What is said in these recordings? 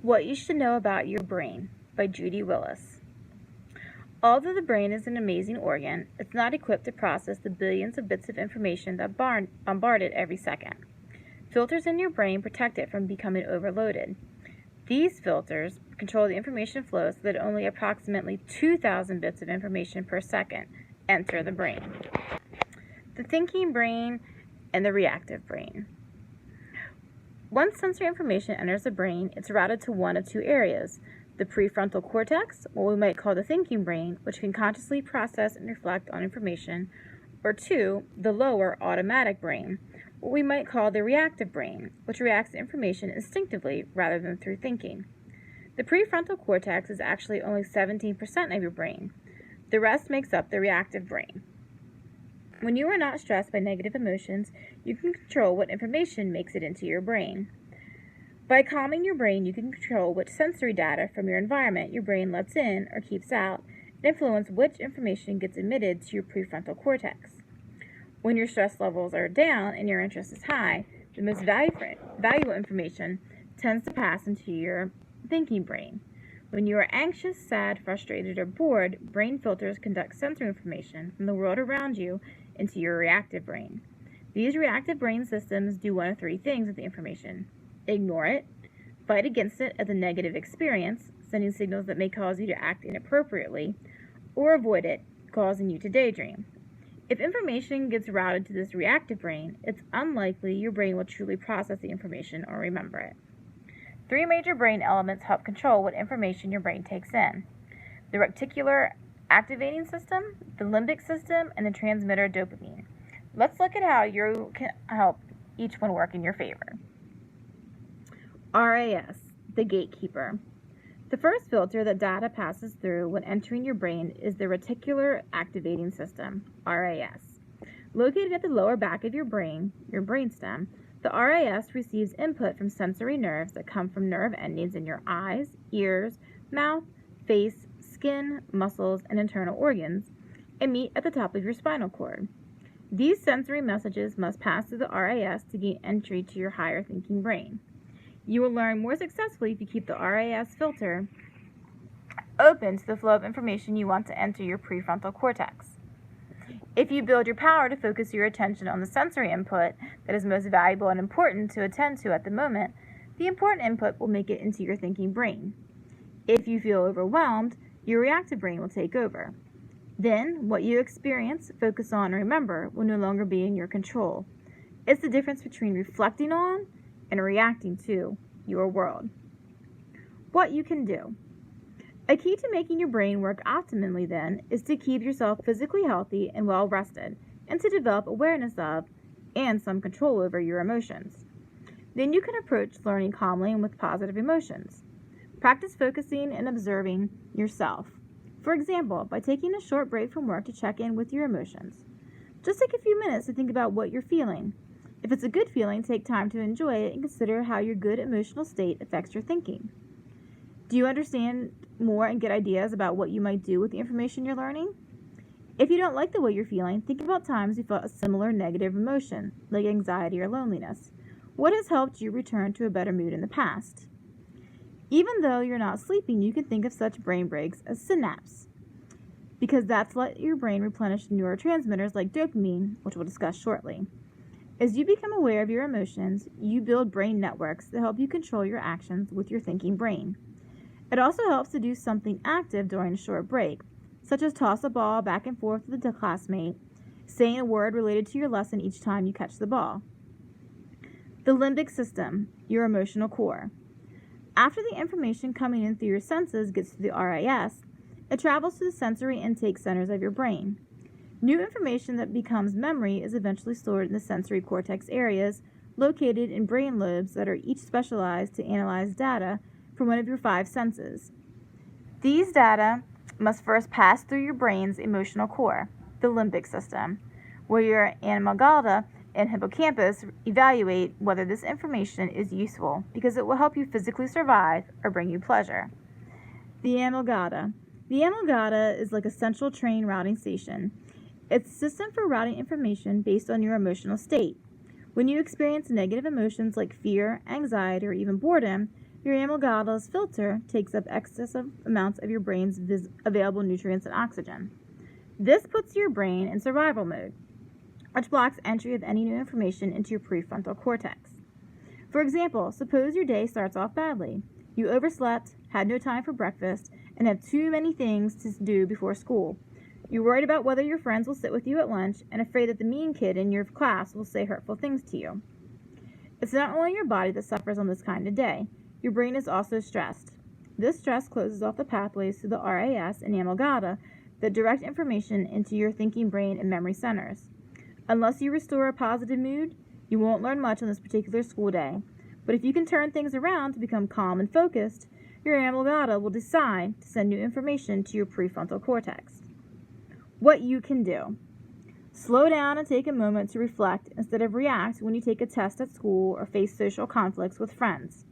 What You Should Know About Your Brain by Judy Willis. Although the brain is an amazing organ, it's not equipped to process the billions of bits of information that bombard it every second. Filters in your brain protect it from becoming overloaded. These filters control the information flow so that only approximately 2,000 bits of information per second enter the brain. The thinking brain and the reactive brain. Once sensory information enters the brain, it's routed to one of two areas: the prefrontal cortex, what we might call the thinking brain, which can consciously process and reflect on information, or two, the lower automatic brain, what we might call the reactive brain, which reacts to information instinctively rather than through thinking. The prefrontal cortex is actually only 17% of your brain. The rest makes up the reactive brain. When you are not stressed by negative emotions, you can control what information makes it into your brain. By calming your brain, you can control which sensory data from your environment your brain lets in or keeps out, and influence which information gets emitted to your prefrontal cortex. When your stress levels are down and your interest is high, the most valuable information tends to pass into your thinking brain. When you are anxious, sad, frustrated, or bored, brain filters conduct sensory information from the world around you into your reactive brain. These reactive brain systems do one of three things with the information: ignore it, fight against it as a negative experience, sending signals that may cause you to act inappropriately, or avoid it, causing you to daydream. If information gets routed to this reactive brain, it's unlikely your brain will truly process the information or remember it. Three major brain elements help control what information your brain takes in: the reticular activating system, the limbic system, and the transmitter dopamine. Let's look at how you can help each one work in your favor. RAS, the gatekeeper. The first filter that data passes through when entering your brain is the reticular activating system, RAS. Located at the lower back of your brainstem, the RAS receives input from sensory nerves that come from nerve endings in your eyes, ears, mouth, face, skin, muscles, and internal organs, and meet at the top of your spinal cord. These sensory messages must pass through the RAS to gain entry to your higher thinking brain. You will learn more successfully if you keep the RAS filter open to the flow of information you want to enter your prefrontal cortex. If you build your power to focus your attention on the sensory input that is most valuable and important to attend to at the moment, the important input will make it into your thinking brain. If you feel overwhelmed, your reactive brain will take over. Then, what you experience, focus on, and remember will no longer be in your control. It's the difference between reflecting on and reacting to your world. What you can do. A key to making your brain work optimally, then, is to keep yourself physically healthy and well rested, and to develop awareness of and some control over your emotions. Then you can approach learning calmly and with positive emotions. Practice focusing and observing yourself. For example, by taking a short break from work to check in with your emotions. Just take a few minutes to think about what you're feeling. If it's a good feeling, take time to enjoy it and consider how your good emotional state affects your thinking. Do you understand more and get ideas about what you might do with the information you're learning? If you don't like the way you're feeling, think about times you felt a similar negative emotion, like anxiety or loneliness. What has helped you return to a better mood in the past? Even though you're not sleeping, you can think of such brain breaks as synapse, because that's let your brain replenish neurotransmitters like dopamine, which we'll discuss shortly. As you become aware of your emotions, you build brain networks that help you control your actions with your thinking brain. It also helps to do something active during a short break, such as toss a ball back and forth with a classmate, saying a word related to your lesson each time you catch the ball. The limbic system, your emotional core. After the information coming in through your senses gets to the RAS, it travels to the sensory intake centers of your brain. New information that becomes memory is eventually stored in the sensory cortex areas located in brain lobes that are each specialized to analyze data from one of your 5 senses. These data must first pass through your brain's emotional core, the limbic system, where your amygdala and hippocampus evaluate whether this information is useful because it will help you physically survive or bring you pleasure. The amygdala. The amygdala is like a central train routing station. It's a system for routing information based on your emotional state. When you experience negative emotions like fear, anxiety, or even boredom, your amygdala's filter takes up excessive amounts of your brain's available nutrients and oxygen. This puts your brain in survival mode, which blocks entry of any new information into your prefrontal cortex. For example, suppose your day starts off badly. You overslept, had no time for breakfast, and have too many things to do before school. You're worried about whether your friends will sit with you at lunch and afraid that the mean kid in your class will say hurtful things to you. It's not only your body that suffers on this kind of day. Your brain is also stressed. This stress closes off the pathways to the RAS and amygdala that direct information into your thinking brain and memory centers. Unless you restore a positive mood, you won't learn much on this particular school day. But if you can turn things around to become calm and focused, your amygdala will decide to send new information to your prefrontal cortex. What you can do. Slow down and take a moment to reflect instead of react when you take a test at school or face social conflicts with friends.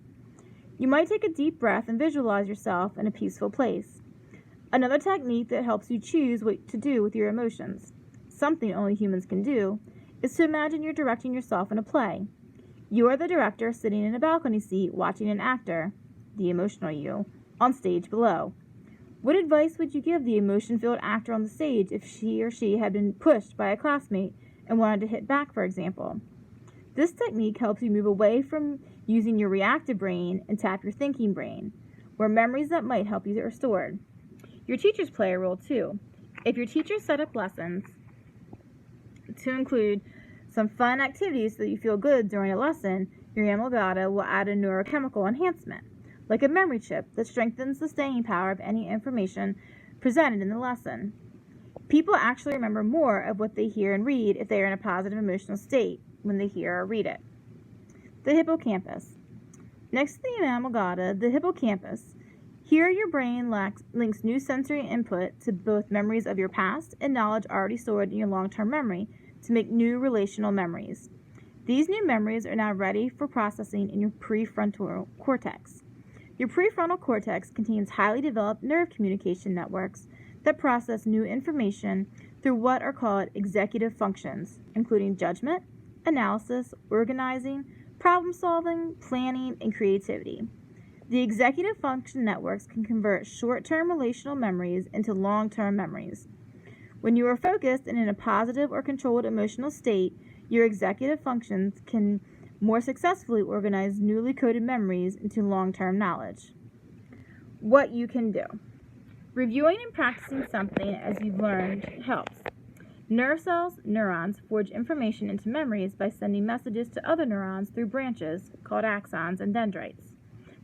You might take a deep breath and visualize yourself in a peaceful place. Another technique that helps you choose what to do with your emotions, something only humans can do, is to imagine you're directing yourself in a play. You are the director sitting in a balcony seat watching an actor, the emotional you, on stage below. What advice would you give the emotion-filled actor on the stage if he or she had been pushed by a classmate and wanted to hit back, for example? This technique helps you move away from using your reactive brain and tap your thinking brain, where memories that might help you are stored. Your teachers play a role too. If your teachers set up lessons to include some fun activities so that you feel good during a lesson, your amygdala will add a neurochemical enhancement, like a memory chip that strengthens the staying power of any information presented in the lesson. People actually remember more of what they hear and read if they are in a positive emotional state when they hear or read it. The hippocampus. Next to the amygdala, the hippocampus. Here your brain links new sensory input to both memories of your past and knowledge already stored in your long-term memory to make new relational memories. These new memories are now ready for processing in your prefrontal cortex. Your prefrontal cortex contains highly developed nerve communication networks that process new information through what are called executive functions, including judgment, analysis, organizing, problem-solving, planning, and creativity. The executive function networks can convert short-term relational memories into long-term memories. When you are focused and in a positive or controlled emotional state, your executive functions can more successfully organize newly coded memories into long-term knowledge. What you can do. Reviewing and practicing something as you've learned helps. Nerve cells, neurons, forge information into memories by sending messages to other neurons through branches, called axons and dendrites,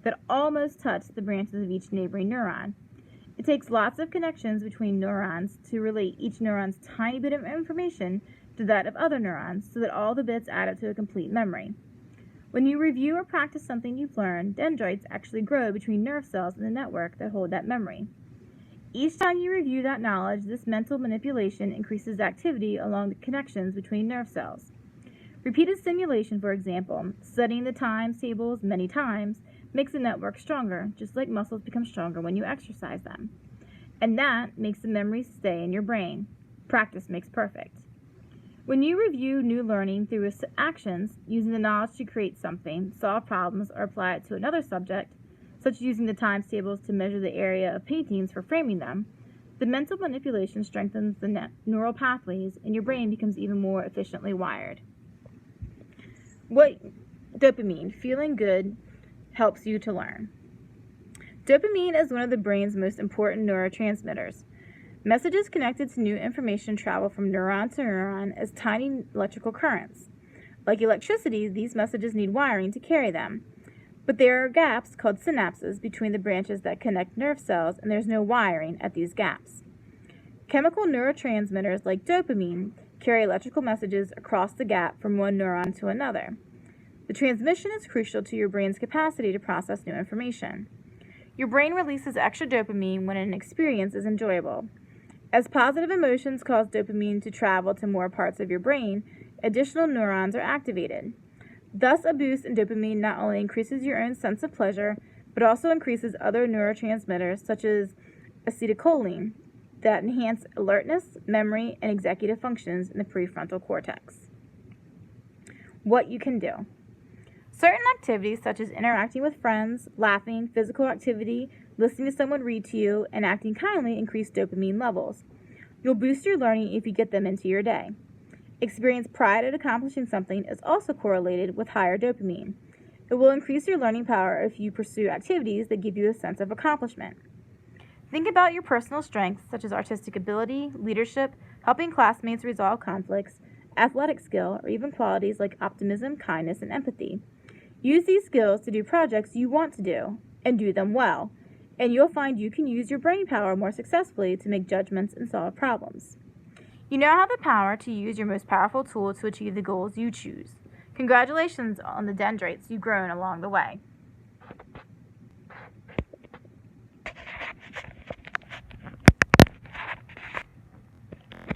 that almost touch the branches of each neighboring neuron. It takes lots of connections between neurons to relate each neuron's tiny bit of information to that of other neurons so that all the bits add up to a complete memory. When you review or practice something you've learned, dendrites actually grow between nerve cells in the network that hold that memory. Each time you review that knowledge, this mental manipulation increases activity along the connections between nerve cells. Repeated stimulation, for example, studying the times tables many times, makes the network stronger, just like muscles become stronger when you exercise them. And that makes the memories stay in your brain. Practice makes perfect. When you review new learning through actions, using the knowledge to create something, solve problems, or apply it to another subject, such as using the times tables to measure the area of paintings for framing them, the mental manipulation strengthens the neural pathways and your brain becomes even more efficiently wired. Dopamine, feeling good, helps you to learn. Dopamine is one of the brain's most important neurotransmitters. Messages connected to new information travel from neuron to neuron as tiny electrical currents. Like electricity, these messages need wiring to carry them. But there are gaps called synapses between the branches that connect nerve cells, and there's no wiring at these gaps. Chemical neurotransmitters like dopamine carry electrical messages across the gap from one neuron to another. The transmission is crucial to your brain's capacity to process new information. Your brain releases extra dopamine when an experience is enjoyable. As positive emotions cause dopamine to travel to more parts of your brain, additional neurons are activated. Thus, a boost in dopamine not only increases your own sense of pleasure, but also increases other neurotransmitters such as acetylcholine that enhance alertness, memory, and executive functions in the prefrontal cortex. What you can do. Certain activities, such as interacting with friends, laughing, physical activity, listening to someone read to you, and acting kindly, increase dopamine levels. You'll boost your learning if you get them into your day. Experience pride at accomplishing something is also correlated with higher dopamine. It will increase your learning power if you pursue activities that give you a sense of accomplishment. Think about your personal strengths, such as artistic ability, leadership, helping classmates resolve conflicts, athletic skill, or even qualities like optimism, kindness, and empathy. Use these skills to do projects you want to do, and do them well, and you'll find you can use your brain power more successfully to make judgments and solve problems. You now have the power to use your most powerful tool to achieve the goals you choose. Congratulations on the dendrites you've grown along the way.